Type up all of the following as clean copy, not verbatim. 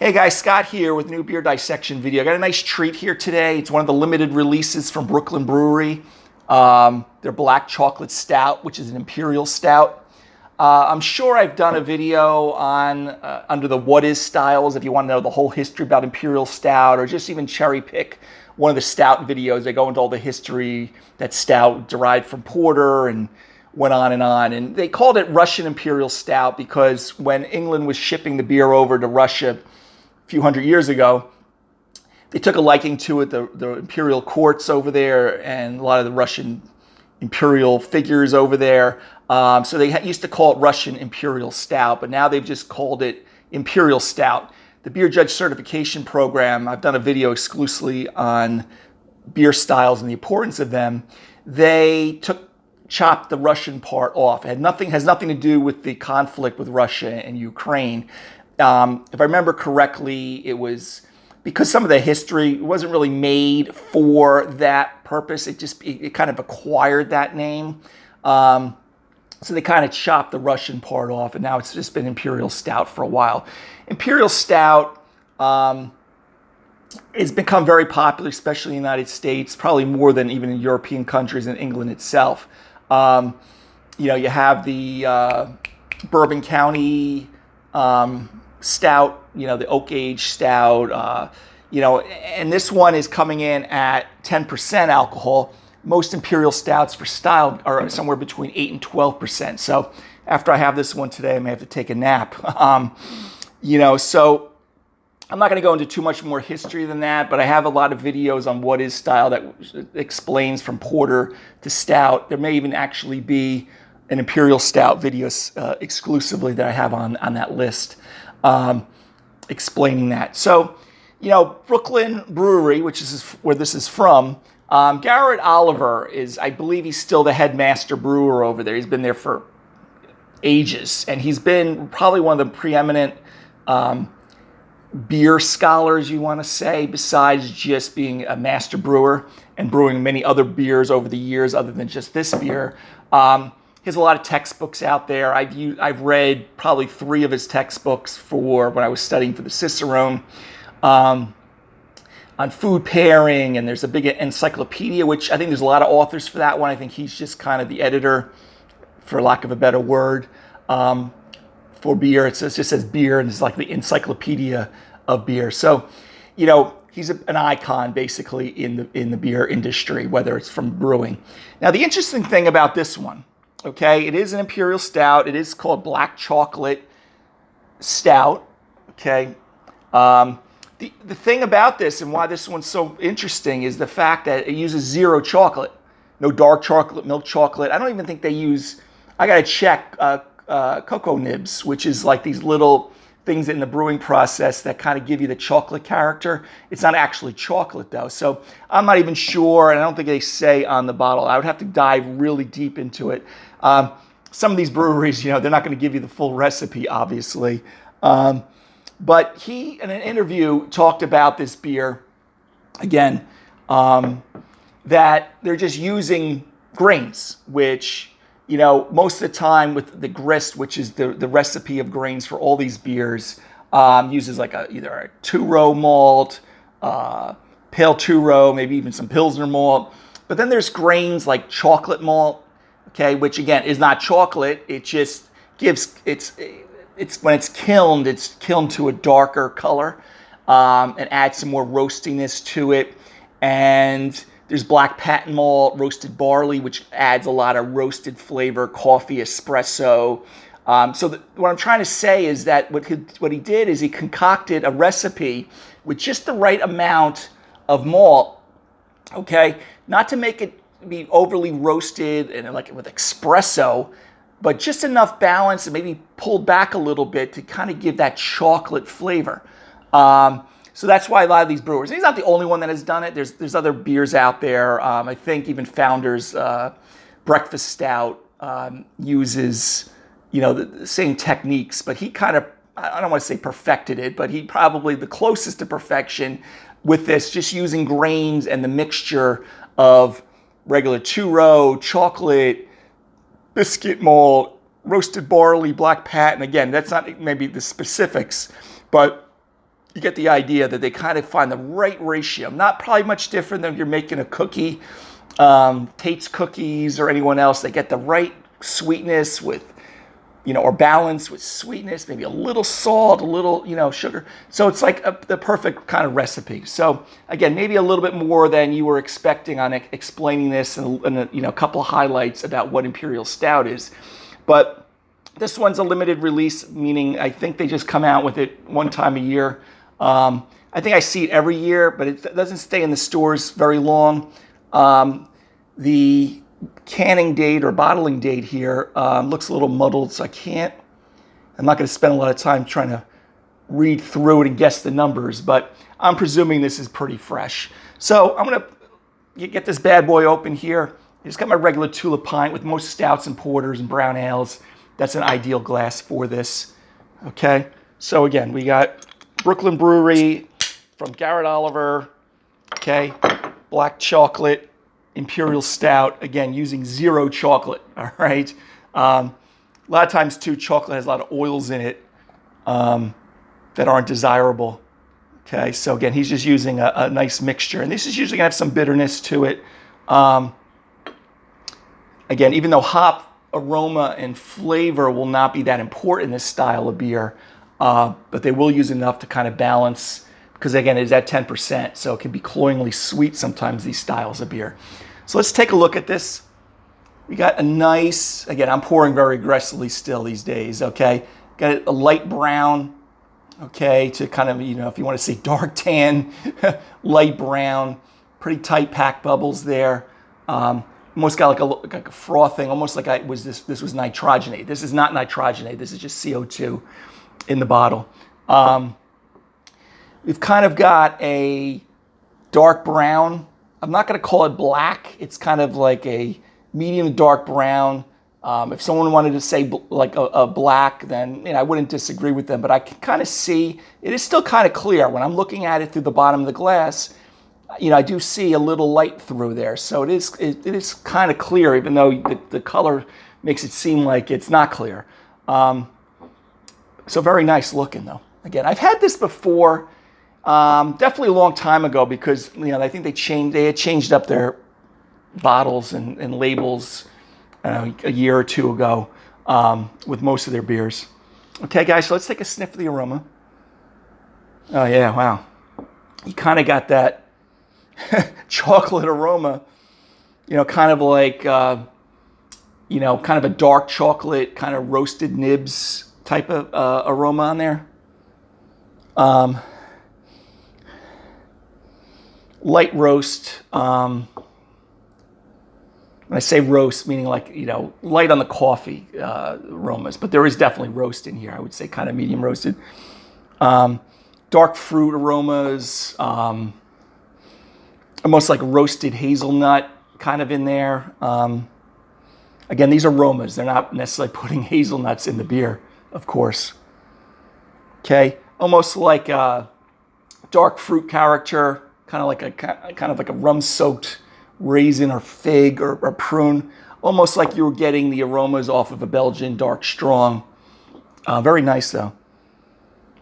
Hey guys, Scott here with a new beer dissection video. I got a nice treat here today. It's one of the limited releases from Brooklyn Brewery. Their black chocolate stout, which is an Imperial stout. I'm sure I've done a video on under the what is styles if you want to know the whole history about Imperial stout, or just even cherry pick one of the stout videos. They go into all the history that stout derived from porter and went on. And they called it Russian Imperial Stout because when England was shipping the beer over to Russia a few hundred years ago, they took a liking to it, the imperial courts over there and a lot of the Russian imperial figures over there. So they used to call it Russian Imperial Stout, but now they've just called it Imperial Stout. The Beer Judge Certification Program, I've done a video exclusively on beer styles and the importance of them. They chopped the Russian part off. It has nothing to do with the conflict with Russia and Ukraine. If I remember correctly, it was because some of the history wasn't really made for that purpose. It kind of acquired that name. So they kind of chopped the Russian part off, and now it's just been Imperial Stout for a while. Imperial Stout has become very popular, especially in the United States, probably more than even in European countries and England itself. You have the Bourbon County stout, the oak age stout, and this one is coming in at 10% alcohol. Most Imperial stouts for style are somewhere between 8 and 12%. So after I have this one today, I may have to take a nap. So I'm not going to go into too much more history than that, but I have a lot of videos on what is style that explains from porter to stout. There may even actually be an Imperial Stout video exclusively that I have on that list explaining that. So, Brooklyn Brewery, which is where this is from, Garrett Oliver I believe he's still the headmaster brewer over there. He's been there for ages, and he's been probably one of the preeminent beer scholars, you want to say, besides just being a master brewer and brewing many other beers over the years other than just this beer. He has a lot of textbooks out there. I've read probably 3 of his textbooks for when I was studying for the Cicerone on food pairing, and there's a big encyclopedia, which I think there's a lot of authors for that one. I think he's just kind of the editor, for lack of a better word, for beer. It just says beer, and it's like the encyclopedia of beer. So, he's an icon basically in the beer industry, whether it's from brewing. Now, the interesting thing about this one, okay, it is an Imperial Stout. It is called Black Chocolate Stout, okay. The thing about this and why this one's so interesting is the fact that it uses 0 chocolate. No dark chocolate, milk chocolate. I don't even think they use, I got to check, cocoa nibs, which is like these little things in the brewing process that kind of give you the chocolate character. It's not actually chocolate though. So I'm not even sure, and I don't think they say on the bottle. I would have to dive really deep into it. Some of these breweries, they're not going to give you the full recipe, obviously. But he, in an interview, talked about this beer, again, that they're just using grains, which, most of the time with the grist, which is the recipe of grains for all these beers, uses like either a 2-row malt, pale 2-row, maybe even some Pilsner malt. But then there's grains like chocolate malt, okay, which again is not chocolate. It just gives, when it's kilned to a darker color, and adds some more roastiness to it. And there's black patent malt, roasted barley, which adds a lot of roasted flavor, coffee, espresso. What I'm trying to say is that what he did is he concocted a recipe with just the right amount of malt, okay? Not to make it be overly roasted and like with espresso, but just enough balance and maybe pulled back a little bit to kind of give that chocolate flavor. So that's why a lot of these brewers, and he's not the only one that has done it. There's other beers out there. I think even Founders Breakfast Stout uses, the same techniques, but he kind of, I don't want to say perfected it, but he probably the closest to perfection with this, just using grains and the mixture of regular 2-row, chocolate, biscuit malt, roasted barley, black patent. Again, that's not maybe the specifics, but you get the idea that they kind of find the right ratio. Not probably much different than if you're making a cookie, Tate's Cookies or anyone else. They get the right sweetness with, or balance with sweetness, maybe a little salt, a little, sugar. So it's like the perfect kind of recipe. So again, maybe a little bit more than you were expecting on explaining this and a couple of highlights about what Imperial Stout is. But this one's a limited release, meaning I think they just come out with it one time a year. I think I see it every year, but it doesn't stay in the stores very long. The canning date or bottling date here looks a little muddled, so I'm not going to spend a lot of time trying to read through it and guess the numbers, but I'm presuming this is pretty fresh. So I'm going to get this bad boy open here. I just got my regular tulip pint. With most stouts and porters and brown ales, that's an ideal glass for this. Okay, so again, we got Brooklyn Brewery from Garrett Oliver. Okay, black chocolate Imperial Stout, again, using 0 chocolate, all right? A lot of times, too, chocolate has a lot of oils in it that aren't desirable, okay? So, again, he's just using a nice mixture. And this is usually going to have some bitterness to it. Again, even though hop aroma and flavor will not be that important in this style of beer, but they will use enough to kind of balance, because again, it's at 10%, so it can be cloyingly sweet sometimes, these styles of beer. So let's take a look at this. We got a nice, again, I'm pouring very aggressively still these days, okay? Got a light brown, okay, to kind of, if you want to say dark tan, light brown, pretty tight packed bubbles there. Almost got like a frothing, almost like this was nitrogenate. This is not nitrogenate, this is just CO2 in the bottle. We've kind of got a dark brown. I'm not going to call it black. It's kind of like a medium dark brown. If someone wanted to say like a black, then I wouldn't disagree with them. But I can kind of see it is still kind of clear when I'm looking at it through the bottom of the glass. I do see a little light through there, so it is kind of clear, even though the color makes it seem like it's not clear. So very nice looking though. Again, I've had this before. Definitely a long time ago, because I think they had changed up their bottles and labels a year or two ago with most of their beers. Okay, guys, so let's take a sniff of the aroma. Oh yeah, wow! You kind of got that chocolate aroma. Kind of like kind of a dark chocolate, kind of roasted nibs type of aroma on there. Light roast. When I say roast, meaning like, light on the coffee aromas, but there is definitely roast in here. I would say kind of medium roasted. Dark fruit aromas, almost like roasted hazelnut kind of in there. Again, these aromas, they're not necessarily putting hazelnuts in the beer, of course. Okay, almost like a dark fruit character. Kind of like a rum-soaked raisin or fig or prune, almost like you were getting the aromas off of a Belgian dark strong. Very nice though.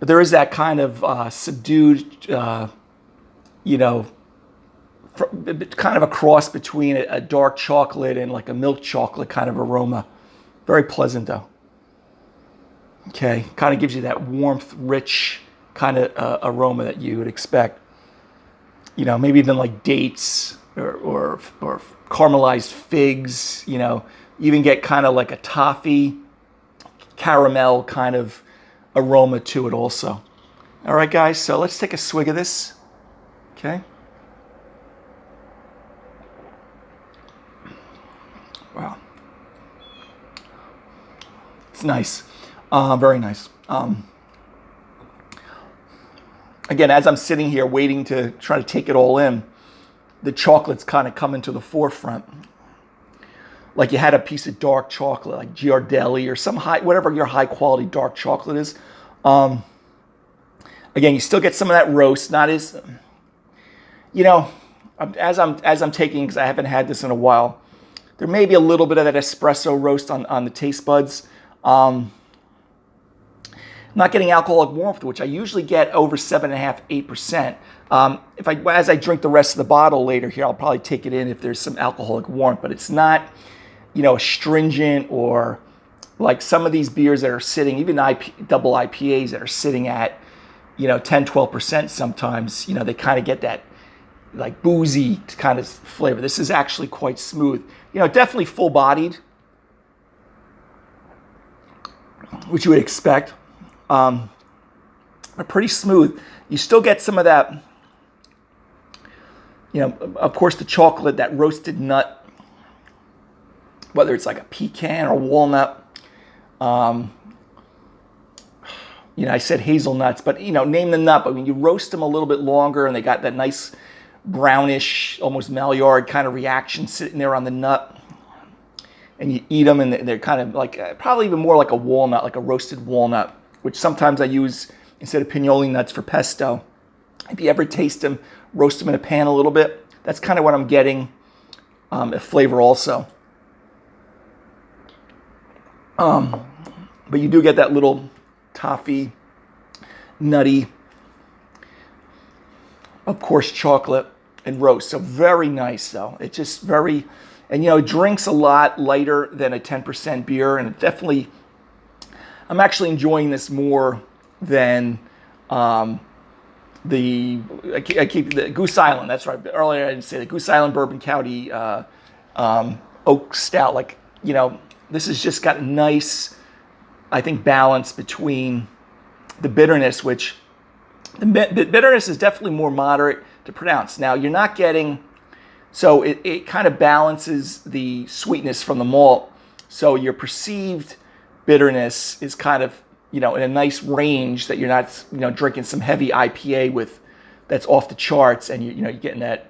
But there is that kind of subdued, kind of a cross between a dark chocolate and like a milk chocolate kind of aroma. Very pleasant though. Okay, kind of gives you that warmth, rich kind of aroma that you would expect. Maybe even like dates or caramelized figs, you even get kind of like a toffee, caramel kind of aroma to it also. All right, guys, so let's take a swig of this, okay? Wow. It's nice, very nice. Again, as I'm sitting here waiting to try to take it all in, the chocolate's kind of coming to the forefront. Like you had a piece of dark chocolate, like Giardelli or some whatever your high quality dark chocolate is. Again, you still get some of that roast, not as, as I'm taking, because I haven't had this in a while, there may be a little bit of that espresso roast on the taste buds. I'm not getting alcoholic warmth, which I usually get over 7.5%, 8%. As I drink the rest of the bottle later here, I'll probably take it in if there's some alcoholic warmth, but it's not, astringent or like some of these beers that are sitting, even double IPAs that are sitting at, 10, 12% sometimes, they kind of get that like boozy kind of flavor. This is actually quite smooth. Definitely full-bodied, which you would expect. But pretty smooth. You still get some of that, of course, the chocolate, that roasted nut, whether it's like a pecan or walnut. I said hazelnuts, but, name the nut. But when you roast them a little bit longer and they got that nice brownish, almost Maillard kind of reaction sitting there on the nut, and you eat them and they're kind of like, probably even more like a walnut, like a roasted walnut, which sometimes I use instead of pinoli nuts for pesto. If you ever taste them, roast them in a pan a little bit. That's kind of what I'm getting, a flavor also. But you do get that little toffee, nutty, of course, chocolate and roast. So very nice, though. It's just very, and it drinks a lot lighter than a 10% beer, and it definitely, I'm actually enjoying this more than I keep the Goose Island. That's right. Earlier I didn't say the Goose Island Bourbon County Oak Stout. Like, this has just got a nice, I think, balance between the bitterness, which the bitterness is definitely more moderate to pronounce. Now, you're not getting, so it kind of balances the sweetness from the malt. So your perceived bitterness is kind of, in a nice range that you're not, drinking some heavy IPA with that's off the charts, and you're getting that,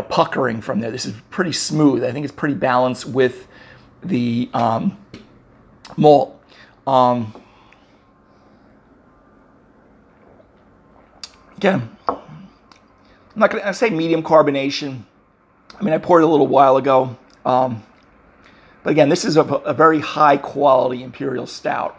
puckering from there. This is pretty smooth. I think it's pretty balanced with the malt. Again, I'm not going to say medium carbonation. I mean, I poured it a little while ago. But again, this is a very high quality Imperial Stout.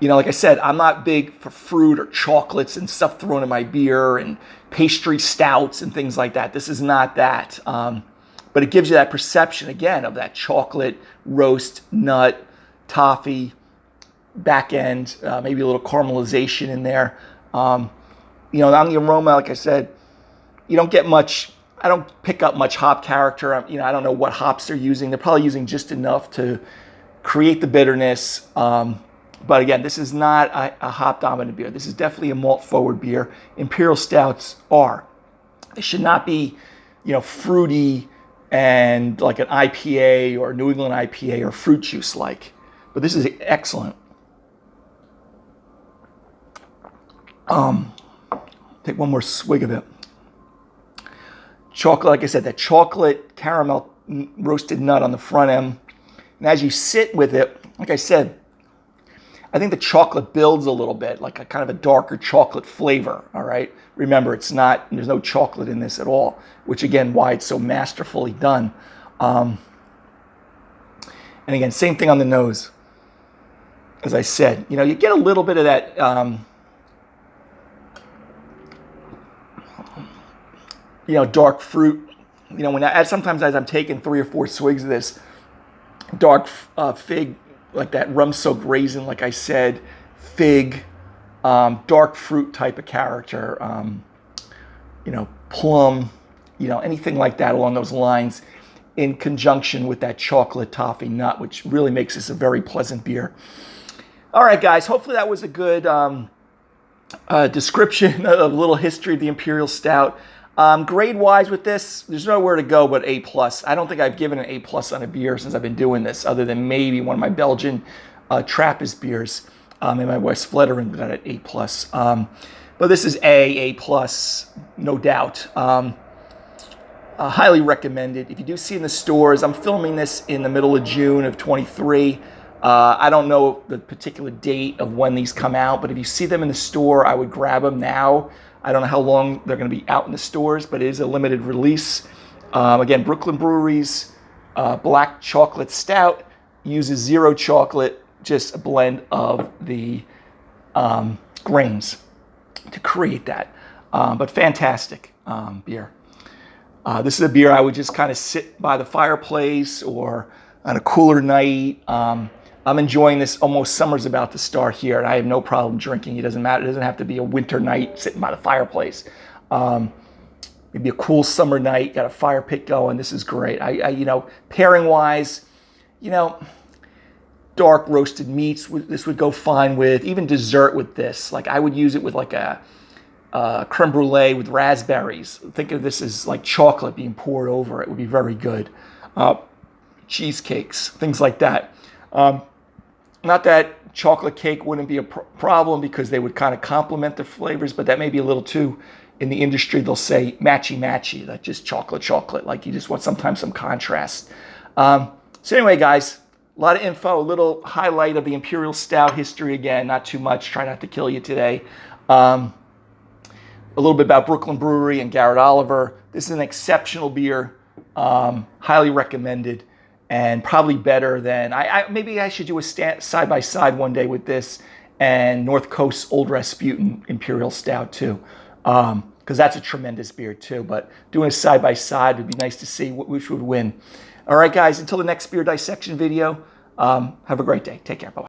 Like I said, I'm not big for fruit or chocolates and stuff thrown in my beer and pastry stouts and things like that. This is not that. But it gives you that perception, again, of that chocolate, roast, nut, toffee, back end, maybe a little caramelization in there. On the aroma, like I said, you don't get much, I don't pick up much hop character. I don't know what hops they're using. They're probably using just enough to create the bitterness. But again, this is not a hop-dominant beer. This is definitely a malt-forward beer. Imperial Stouts are. They should not be, fruity and like an IPA or New England IPA or fruit juice like. But this is excellent. Take one more swig of it. Chocolate, like I said, that chocolate caramel roasted nut on the front end. And as you sit with it, like I said, I think the chocolate builds a little bit, like a kind of a darker chocolate flavor, all right? Remember, there's no chocolate in this at all, which again, why it's so masterfully done. And again, same thing on the nose. As I said, you get a little bit of that, dark fruit. Sometimes as I'm taking 3 or 4 swigs of this, dark fig, like that rum-soaked raisin, like I said, fig, dark fruit type of character, plum, anything like that along those lines, in conjunction with that chocolate toffee nut, which really makes this a very pleasant beer. All right, guys, hopefully that was a good description of a little history of the Imperial Stout. Grade-wise with this, there's nowhere to go but A+. I don't think I've given an A+ on a beer since I've been doing this, other than maybe one of my Belgian Trappist beers, and my West Flettering got an A+. But this is A+, no doubt. Highly recommended. If you do see in the stores, I'm filming this in the middle of June of 23. I don't know the particular date of when these come out, but if you see them in the store, I would grab them now. I don't know how long they're going to be out in the stores, but it is a limited release. Again, Brooklyn Brewery's Black Chocolate Stout uses 0 chocolate, just a blend of the grains to create that. But fantastic beer. This is a beer I would just kind of sit by the fireplace or on a cooler night. I'm enjoying this. Almost summer's about to start here, and I have no problem drinking. It doesn't matter. It doesn't have to be a winter night sitting by the fireplace. Maybe a cool summer night, got a fire pit going. This is great. Pairing wise, dark roasted meats, this would go fine with. Even dessert with this. Like I would use it with like a creme brulee with raspberries. Think of this as like chocolate being poured over it. Would be very good. Cheesecakes, things like that. Not that chocolate cake wouldn't be a problem, because they would kind of complement the flavors, but that may be a little too, in the industry they'll say matchy, like just chocolate, like you just want sometimes some contrast. So anyway, guys, a lot of info, a little highlight of the Imperial Stout history again, not too much, try not to kill you today. A little bit about Brooklyn Brewery and Garrett Oliver. This is an exceptional beer, highly recommended, and probably better than, maybe I should do a side-by-side one day with this and North Coast Old Rasputin Imperial Stout too, because that's a tremendous beer too. But doing a side-by-side would be nice to see which would win. All right, guys, until the next beer dissection video, have a great day. Take care. Bye-bye.